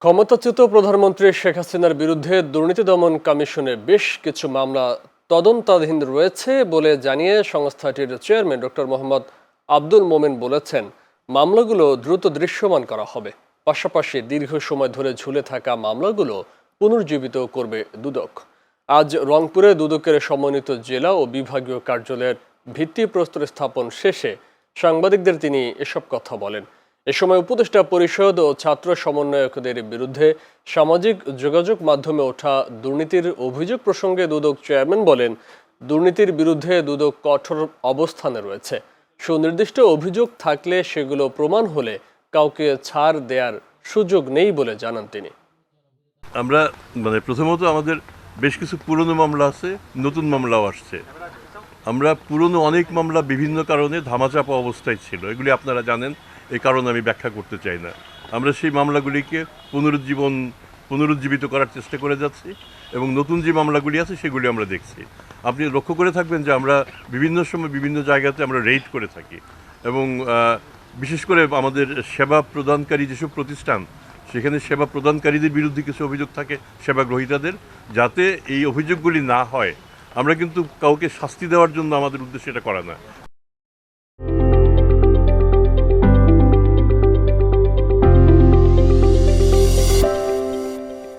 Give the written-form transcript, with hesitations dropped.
ক্ষমতাচ্যুত প্রধানমন্ত্রী শেখ হাসিনার বিরুদ্ধে দুর্নীতি দমন কমিশনে বেশ কিছু মামলা তদন্তাধীন রয়েছে বলে জানিয়ে সংস্থাটির চেয়ারম্যান ডক্টর মোহাম্মদ আব্দুল মোমেন বলেছেন, মামলাগুলো দ্রুত দৃশ্যমান করা হবে। পাশাপাশি দীর্ঘ সময় ধরে ঝুলে থাকা মামলাগুলো পুনর্জীবিত করবে দুদক। আজ রংপুরে দুদকের সমন্বিত জেলা ও বিভাগীয় কার্যালয়ের ভিত্তিপ্রস্তর স্থাপন শেষে সাংবাদিকদের তিনি এসব কথা বলেন। এ সময় উপদেষ্টা পরিষদ ও ছাত্র সমন্বয়কদের বিরুদ্ধে সামাজিক যোগাযোগ মাধ্যমে ওঠা দুর্নীতির অভিযোগ প্রসঙ্গে দুদক চেয়ারম্যান বলেন, দুর্নীতির বিরুদ্ধে দুদক কঠোর অবস্থানে রয়েছে। সুনির্দিষ্ট অভিযোগ থাকলে সেগুলো প্রমাণ হলে কাউকে ছাড় দেওয়ার সুযোগ নেই বলে জানান তিনি। আমরা প্রথমত আমাদের বেশ কিছু পুরনো মামলা আছে, নতুন মামলাও আসছে। আমরা পুরনো অনেক মামলা বিভিন্ন কারণে ধামাচাপা অবস্থায় ছিল, এগুলি আপনারা জানেন, এই কারণে আমি ব্যাখ্যা করতে চাই না। আমরা সেই মামলাগুলিকে পুনরুজ্জীবিত করার চেষ্টা করে যাচ্ছি এবং নতুন যে মামলাগুলি আছে সেগুলি আমরা দেখছি। আপনি লক্ষ্য করে থাকবেন যে আমরা বিভিন্ন সময় বিভিন্ন জায়গাতে আমরা রেইড করে থাকি এবং বিশেষ করে আমাদের সেবা প্রদানকারী যেসব প্রতিষ্ঠান, সেখানে সেবা প্রদানকারীদের বিরুদ্ধে কিছু অভিযোগ থাকে সেবা গ্রহীতাদের, যাতে এই অভিযোগগুলি না হয়। আমরা কিন্তু কাউকে শাস্তি দেওয়ার জন্য আমাদের উদ্দেশ্য এটা করা না।